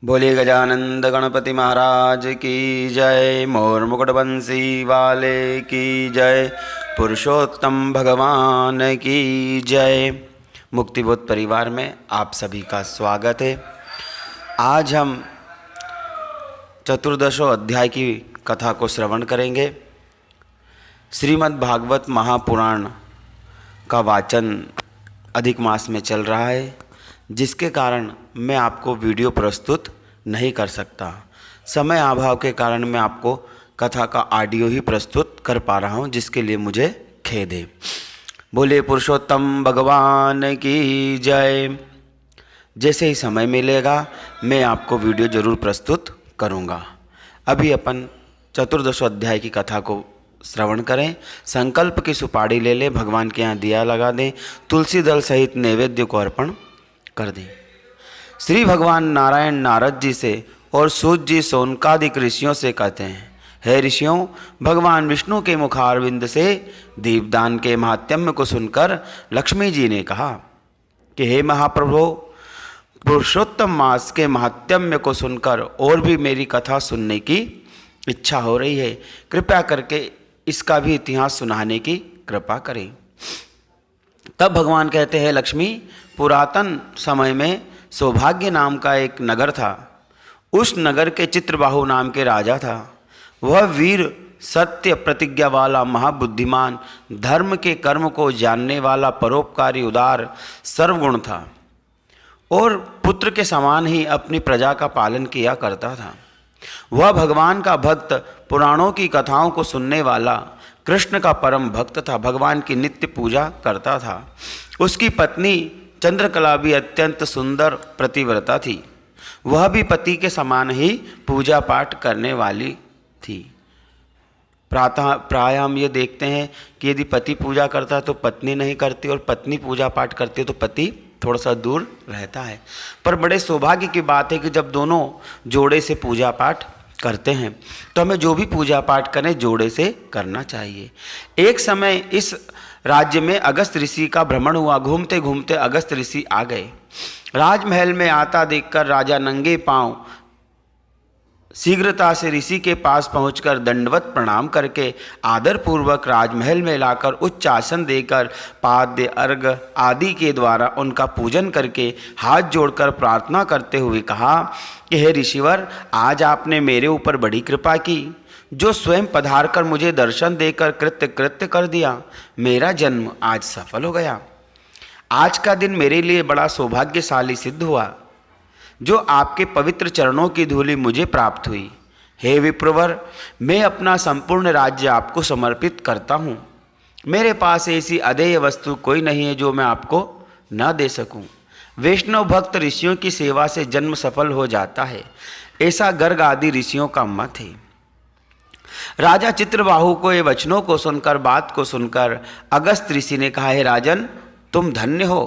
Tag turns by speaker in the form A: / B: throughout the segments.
A: बोलिए गजानंद गणपति महाराज की जय। मोर मुकुट बंसी वाले की जय। पुरुषोत्तम भगवान की जय। मुक्तिबोध परिवार में आप सभी का स्वागत है। आज हम चतुर्दशों अध्याय की कथा को श्रवण करेंगे। श्रीमद् भागवत महापुराण का वाचन अधिक मास में चल रहा है, जिसके कारण मैं आपको वीडियो प्रस्तुत नहीं कर सकता। समय अभाव के कारण मैं आपको कथा का ऑडियो ही प्रस्तुत कर पा रहा हूँ, जिसके लिए मुझे खेद है। बोले पुरुषोत्तम भगवान की जय। जैसे ही समय मिलेगा मैं आपको वीडियो जरूर प्रस्तुत करूँगा। अभी अपन चतुर्दश अध्याय की कथा को श्रवण करें। संकल्प की सुपारी ले ले, भगवान के यहाँ दिया लगा दें, तुलसी दल सहित नैवेद्य को अर्पण कर दें। श्री भगवान नारायण नारद जी से और सूत जी सोनकादिक ऋषियों से कहते हैं, हे ऋषियों, भगवान विष्णु के मुखारविंद से दीपदान के महात्म्य को सुनकर लक्ष्मी जी ने कहा कि हे महाप्रभु, पुरुषोत्तम मास के महात्म्य को सुनकर और भी मेरी कथा सुनने की इच्छा हो रही है। कृपया करके इसका भी इतिहास सुनाने की कृपा करें। तब भगवान कहते हैं, लक्ष्मी, पुरातन समय में सौभाग्य नाम का एक नगर था। उस नगर के चित्रबाहु नाम के राजा था। वह वीर, सत्य प्रतिज्ञा वाला, महाबुद्धिमान, धर्म के कर्म को जानने वाला, परोपकारी, उदार, सर्वगुण था और पुत्र के समान ही अपनी प्रजा का पालन किया करता था। वह भगवान का भक्त, पुराणों की कथाओं को सुनने वाला, कृष्ण का परम भक्त था। भगवान की नित्य पूजा करता था। उसकी पत्नी चंद्रकला भी अत्यंत सुंदर प्रतिव्रता थी। वह भी पति के समान ही पूजा पाठ करने वाली थी। प्राय हम ये देखते हैं कि यदि पति पूजा करता है तो पत्नी नहीं करती, और पत्नी पूजा पाठ करती है तो पति थोड़ा सा दूर रहता है। पर बड़े सौभाग्य की बात है कि जब दोनों जोड़े से पूजा पाठ करते हैं तो हमें जो भी पूजा पाठ करें जोड़े से करना चाहिए। एक समय इस राज्य में अगस्त ऋषि का भ्रमण हुआ। घूमते घूमते अगस्त ऋषि आ गए। राजमहल में आता देखकर राजा नंगे पांव शीघ्रता से ऋषि के पास पहुंचकर दंडवत प्रणाम करके आदरपूर्वक राजमहल में लाकर उच्च आसन देकर पाद्य, अर्घ आदि के द्वारा उनका पूजन करके हाथ जोड़कर प्रार्थना करते हुए कहा कि हे ऋषिवर, आज आपने मेरे ऊपर बड़ी कृपा की, जो स्वयं पधार कर मुझे दर्शन देकर कृत्य कृत्य कर दिया। मेरा जन्म आज सफल हो गया। आज का दिन मेरे लिए बड़ा सौभाग्यशाली सिद्ध हुआ, जो आपके पवित्र चरणों की धूलि मुझे प्राप्त हुई। हे विप्रवर, मैं अपना संपूर्ण राज्य आपको समर्पित करता हूँ। मेरे पास ऐसी अदेय वस्तु कोई नहीं है जो मैं आपको न दे सकूं। वैष्णव भक्त ऋषियों की सेवा से जन्म सफल हो जाता है, ऐसा गर्ग आदि ऋषियों का मत है। राजा चित्रबाहु को ये वचनों को सुनकर, बात को सुनकर अगस्त ऋषि ने कहा, हे राजन, तुम धन्य हो,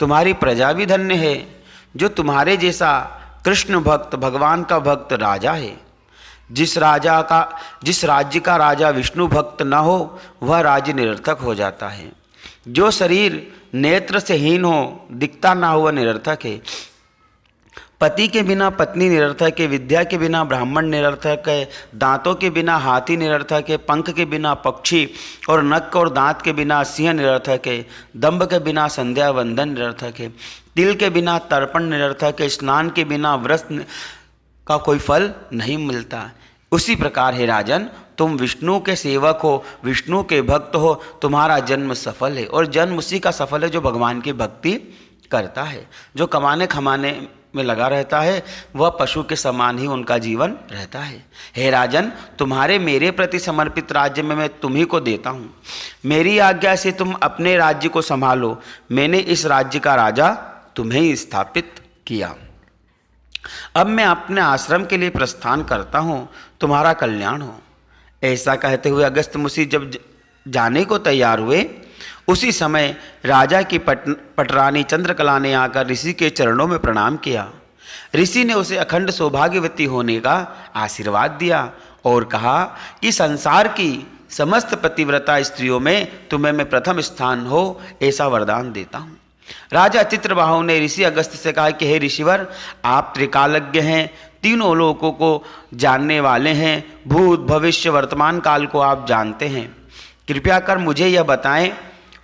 A: तुम्हारी प्रजा भी धन्य है, जो तुम्हारे जैसा कृष्ण भक्त, भगवान का भक्त राजा है। जिस राज्य का राजा विष्णु भक्त न हो, वह राज्य निरर्थक हो जाता है। जो शरीर नेत्र से हीन हो, दिखता ना हो, वह निरर्थक है। पति के बिना पत्नी निरर्थक है, विद्या के बिना ब्राह्मण निरर्थक है, दांतों के बिना हाथी निरर्थक है, पंख के बिना पक्षी और नख और दांत के बिना सिंह निरर्थक है, दंभ के बिना संध्या वंदन निरर्थक है, तिल के बिना तर्पण निरर्थक है, स्नान के बिना व्रत का कोई फल नहीं मिलता। उसी प्रकार हे राजन, तुम विष्णु के सेवक हो, विष्णु के भक्त हो, तुम्हारा जन्म सफल है। और जन्म उसी का सफल है जो भगवान की भक्ति करता है। जो कमाने खमाने में लगा रहता है, वह पशु के समान ही उनका जीवन रहता है। हे राजन, तुम्हारे मेरे प्रति समर्पित राज्य में मैं तुम्ही को देता हूँ। मेरी आज्ञा से तुम अपने राज्य को संभालो। मैंने इस राज्य का राजा तुम्हें ही स्थापित किया। अब मैं अपने आश्रम के लिए प्रस्थान करता हूँ, तुम्हारा कल्याण हो। ऐसा कहते हुए अगस्त मुनि जब जाने को तैयार हुए, उसी समय राजा की पटरानी चंद्रकला ने आकर ऋषि के चरणों में प्रणाम किया। ऋषि ने उसे अखंड सौभाग्यवती होने का आशीर्वाद दिया और कहा कि संसार की समस्त पतिव्रता स्त्रियों में तुम्हें मैं प्रथम स्थान हो, ऐसा वरदान देता हूँ। राजा चित्रबाहु ने ऋषि अगस्त्य से कहा कि हे ऋषिवर, आप त्रिकालज्ञ हैं, तीनों लोकों को जानने वाले हैं, भूत भविष्य वर्तमान काल को आप जानते हैं। कृपया कर मुझे यह बताएं,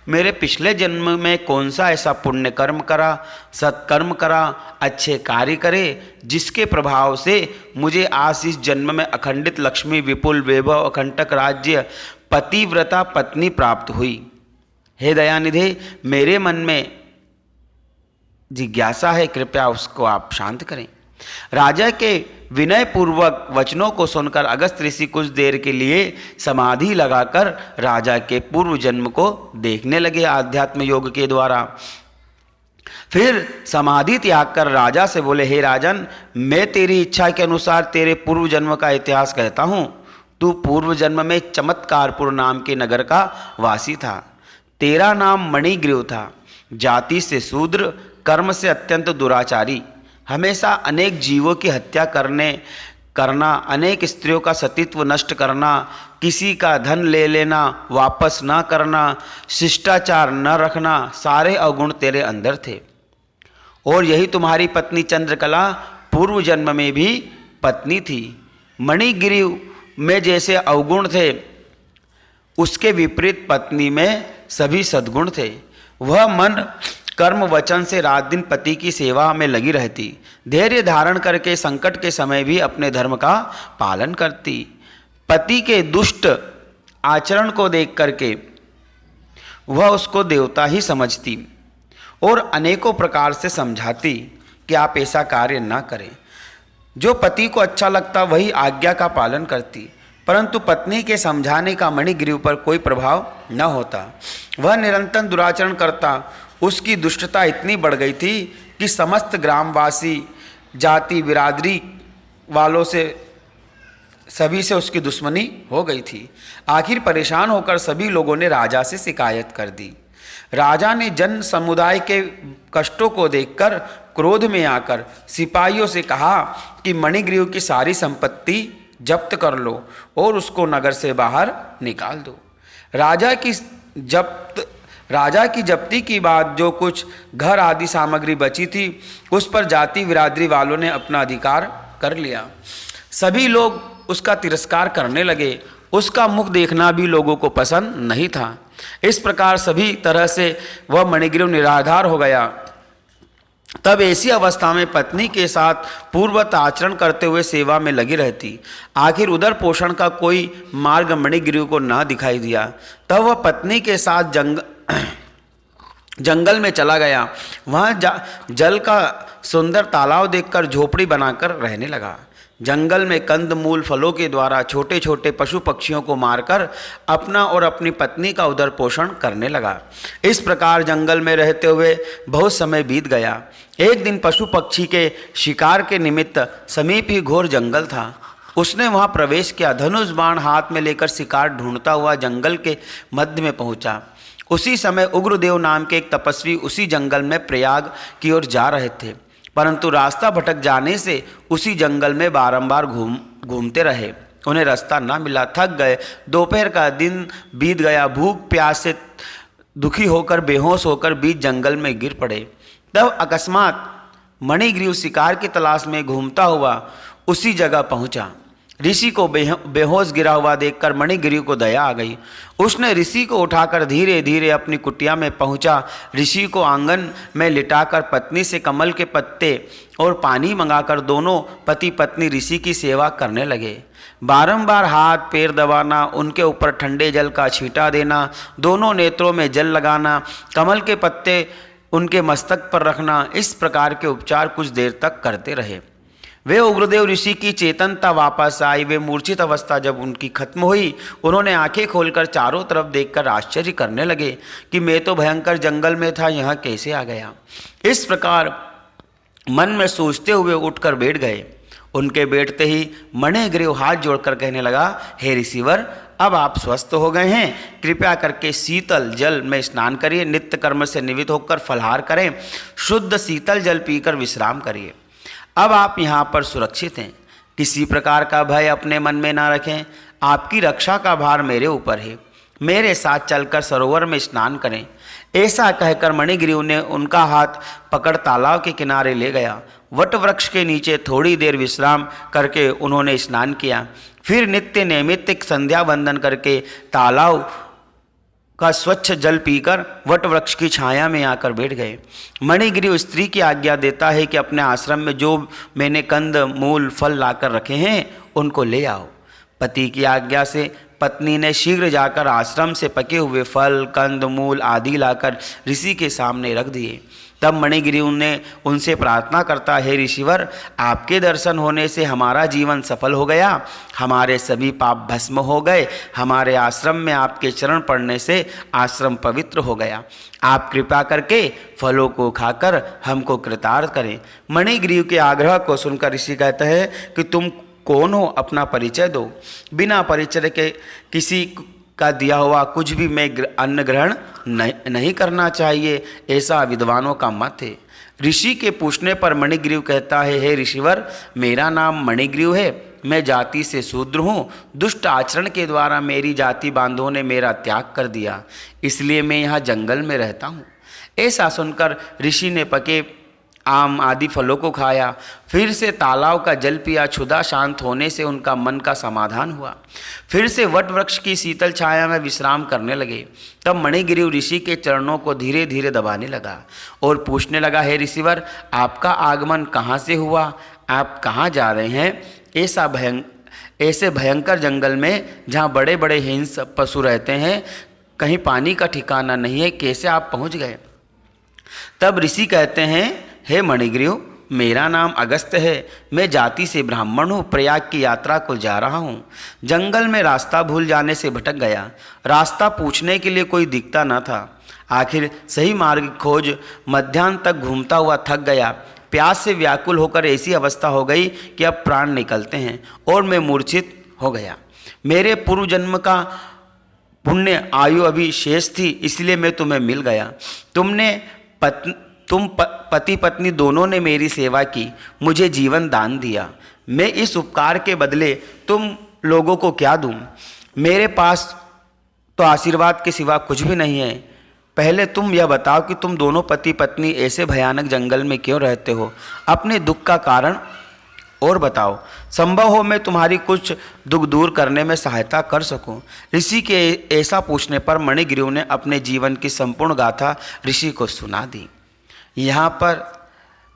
A: मेरे पिछले जन्म में कौन सा ऐसा पुण्य कर्म करा, सत्कर्म करा, अच्छे कार्य करे, जिसके प्रभाव से मुझे आज इस जन्म में अखंडित लक्ष्मी, विपुल वैभव, अखंडक राज्य, पतिव्रता पत्नी प्राप्त हुई। हे दयानिधे, मेरे मन में जिज्ञासा है, कृपया उसको आप शांत करें। राजा के विनय पूर्वक वचनों को सुनकर अगस्त ऋषि कुछ देर के लिए समाधि लगाकर राजा के पूर्व जन्म को देखने लगे आध्यात्म योग के द्वारा। फिर समाधि त्याग कर राजा से बोले, हे राजन, मैं तेरी इच्छा के अनुसार तेरे पूर्व जन्म का इतिहास कहता हूँ। तू पूर्व जन्म में चमत्कारपुर नाम के नगर का वासी था। तेरा नाम मणिग्रीव था। जाति से शूद्र, कर्म से अत्यंत दुराचारी, हमेशा अनेक जीवों की हत्या करना, अनेक स्त्रियों का सतीत्व नष्ट करना, किसी का धन ले लेना, वापस न करना, शिष्टाचार न रखना, सारे अवगुण तेरे अंदर थे। और यही तुम्हारी पत्नी चंद्रकला पूर्व जन्म में भी पत्नी थी। मणिग्रीव में जैसे अवगुण थे, उसके विपरीत पत्नी में सभी सद्गुण थे। वह मन कर्म वचन से रात दिन पति की सेवा में लगी रहती, धैर्य धारण करके संकट के समय भी अपने धर्म का पालन करती। पति के दुष्ट आचरण को देख करके वह उसको देवता ही समझती और अनेकों प्रकार से समझाती कि आप ऐसा कार्य ना करें। जो पति को अच्छा लगता वही आज्ञा का पालन करती, परंतु पत्नी के समझाने का मणिग्रीव पर कोई प्रभाव न होता। वह निरंतर दुराचरण करता। उसकी दुष्टता इतनी बढ़ गई थी कि समस्त ग्रामवासी, जाति बिरादरी वालों से, सभी से उसकी दुश्मनी हो गई थी। आखिर परेशान होकर सभी लोगों ने राजा से शिकायत कर दी। राजा ने जन समुदाय के कष्टों को देखकर क्रोध में आकर सिपाहियों से कहा कि मणिग्रीव की सारी संपत्ति जब्त कर लो और उसको नगर से बाहर निकाल दो। राजा की जब्ती की बाद जो कुछ घर आदि सामग्री बची थी, उस पर जाति बिरादरी वालों ने अपना अधिकार कर लिया। सभी लोग उसका तिरस्कार करने लगे। उसका मुख देखना भी लोगों को पसंद नहीं था। इस प्रकार सभी तरह से वह मणिग्रीव निराधार हो गया। तब ऐसी अवस्था में पत्नी के साथ पूर्वत आचरण करते हुए सेवा में लगी रहती। आखिर उदर पोषण का कोई मार्ग मणिग्रीव को न दिखाई दिया। तब वह पत्नी के साथ जंगल में चला गया। वहाँ जल का सुंदर तालाब देखकर झोपड़ी बनाकर रहने लगा। जंगल में कंद मूल फलों के द्वारा छोटे छोटे पशु पक्षियों को मारकर अपना और अपनी पत्नी का उदर पोषण करने लगा। इस प्रकार जंगल में रहते हुए बहुत समय बीत गया। एक दिन पशु पक्षी के शिकार के निमित्त समीप ही घोर जंगल था। उसने वहां प्रवेश किया। धनुष बाण हाथ में लेकर शिकार ढूंढता हुआ जंगल के मध्य में पहुंचा। उसी समय उग्रदेव नाम के एक तपस्वी उसी जंगल में प्रयाग की ओर जा रहे थे, परंतु रास्ता भटक जाने से उसी जंगल में बारंबार घूमते रहे। उन्हें रास्ता ना मिला, थक गए। दोपहर का दिन बीत गया। भूख प्यास से दुखी होकर बेहोश होकर बीच जंगल में गिर पड़े। तब अकस्मात मणिग्रीव शिकार की तलाश में घूमता हुआ उसी जगह पहुंचा। ऋषि को बेहोश गिरा हुआ देखकर मणिग्रीव को दया आ गई। उसने ऋषि को उठाकर धीरे धीरे अपनी कुटिया में पहुंचा। ऋषि को आंगन में लिटाकर पत्नी से कमल के पत्ते और पानी मंगाकर दोनों पति पत्नी ऋषि की सेवा करने लगे। बारंबार हाथ पैर दबाना, उनके ऊपर ठंडे जल का छींटा देना, दोनों नेत्रों में जल लगाना, कमल के पत्ते उनके मस्तक पर रखना, इस प्रकार के उपचार कुछ देर तक करते रहे। वे उग्रदेव ऋषि की चेतनता वापस आई। वे मूर्छित अवस्था जब उनकी खत्म हुई, उन्होंने आंखें खोलकर चारों तरफ देखकर आश्चर्य करने लगे कि मैं तो भयंकर जंगल में था, यहाँ कैसे आ गया। इस प्रकार मन में सोचते हुए उठकर बैठ गए। उनके बैठते ही मणिग्रीव हाथ जोड़कर कहने लगा, हे ऋषिवर, अब आप स्वस्थ हो गए हैं, कृपया करके शीतल जल में स्नान करिए, नित्य कर्म से निवृत्त होकर फलाहार करें, शुद्ध शीतल जल पीकर विश्राम करिए। अब आप यहाँ पर सुरक्षित हैं, किसी प्रकार का भय अपने मन में ना रखें। आपकी रक्षा का भार मेरे ऊपर है। मेरे साथ चलकर सरोवर में स्नान करें। ऐसा कहकर मणिग्रीव ने उनका हाथ पकड़ तालाब के किनारे ले गया। वट वृक्ष के नीचे थोड़ी देर विश्राम करके उन्होंने स्नान किया। फिर नित्य नैमित्तिक संध्या वंदन करके तालाब का स्वच्छ जल पीकर वट वृक्ष की छाया में आकर बैठ गए। मणिग्रीव स्त्री की आज्ञा देता है कि अपने आश्रम में जो मैंने कंद मूल फल लाकर रखे हैं उनको ले आओ। पति की आज्ञा से पत्नी ने शीघ्र जाकर आश्रम से पके हुए फल कंद मूल आदि लाकर ऋषि के सामने रख दिए। तब मणिग्रीव ने उनसे प्रार्थना करता, हे ऋषिवर, आपके दर्शन होने से हमारा जीवन सफल हो गया, हमारे सभी पाप भस्म हो गए, हमारे आश्रम में आपके चरण पड़ने से आश्रम पवित्र हो गया। आप कृपा करके फलों को खाकर हमको कृतार्थ करें। मणिग्रीव के आग्रह को सुनकर ऋषि कहते हैं कि तुम कौन हो, अपना परिचय दो। बिना परिचय के किसी का दिया हुआ कुछ भी मैं अन्न ग्रहण नहीं करना चाहिए, ऐसा विद्वानों का मत है। ऋषि के पूछने पर मणिग्रीव कहता है, हे ऋषिवर, मेरा नाम मणिग्रीव है, मैं जाति से शूद्र हूँ। दुष्ट आचरण के द्वारा मेरी जाति बांधवों ने मेरा त्याग कर दिया, इसलिए मैं यहाँ जंगल में रहता हूँ। ऐसा सुनकर ऋषि ने पके आम आदि फलों को खाया, फिर से तालाब का जल पिया। क्षुधा शांत होने से उनका मन का समाधान हुआ। फिर से वट वृक्ष की शीतल छाया में विश्राम करने लगे। तब मणिग्रीव ऋषि के चरणों को धीरे धीरे दबाने लगा और पूछने लगा, हे ऋषिवर, आपका आगमन कहाँ से हुआ, आप कहाँ जा रहे हैं? ऐसे भयंकर जंगल में जहाँ बड़े बड़े हिंस पशु रहते हैं, कहीं पानी का ठिकाना नहीं है, कैसे आप पहुँच गए? तब ऋषि कहते हैं, हे मणिग्रीव, मेरा नाम अगस्त्य है, मैं जाति से ब्राह्मण हूँ, प्रयाग की यात्रा को जा रहा हूँ। जंगल में रास्ता भूल जाने से भटक गया, रास्ता पूछने के लिए कोई दिखता न था। आखिर सही मार्ग खोज मध्याह्न तक घूमता हुआ थक गया। प्यास से व्याकुल होकर ऐसी अवस्था हो गई कि अब प्राण निकलते हैं और मैं मूर्छित हो गया। मेरे पूर्व जन्म का पुण्य आयु अभी शेष थी, इसलिए मैं तुम्हें मिल गया। तुम पति पत्नी दोनों ने मेरी सेवा की, मुझे जीवन दान दिया। मैं इस उपकार के बदले तुम लोगों को क्या दूं? मेरे पास तो आशीर्वाद के सिवा कुछ भी नहीं है। पहले तुम यह बताओ कि तुम दोनों पति पत्नी ऐसे भयानक जंगल में क्यों रहते हो? अपने दुख का कारण और बताओ, संभव हो मैं तुम्हारी कुछ दुख दूर करने में सहायता कर सकूं। ऋषि के ऐसा पूछने पर मणिग्रीव ने अपने जीवन की संपूर्ण गाथा ऋषि को सुना दी। यहाँ पर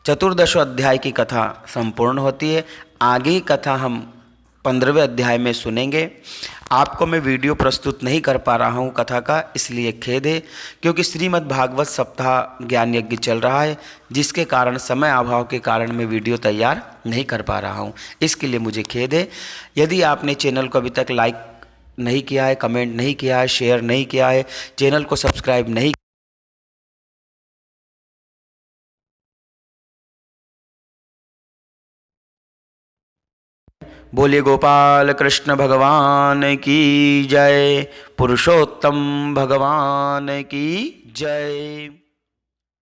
A: 14वें अध्याय की कथा संपूर्ण होती है। आगे की कथा हम 15वें अध्याय में सुनेंगे। आपको मैं वीडियो प्रस्तुत नहीं कर पा रहा हूँ कथा का, इसलिए खेद है, क्योंकि श्रीमद् भागवत सप्ताह ज्ञान यज्ञ चल रहा है, जिसके कारण समय अभाव के कारण मैं वीडियो तैयार नहीं कर पा रहा हूँ। इसके लिए मुझे खेद है। यदि आपने चैनल को अभी तक लाइक नहीं किया है, कमेंट नहीं किया है, शेयर नहीं किया है, चैनल को सब्सक्राइब नहीं, बोले गोपाल कृष्ण भगवान की जय, पुरुषोत्तम भगवान की जय।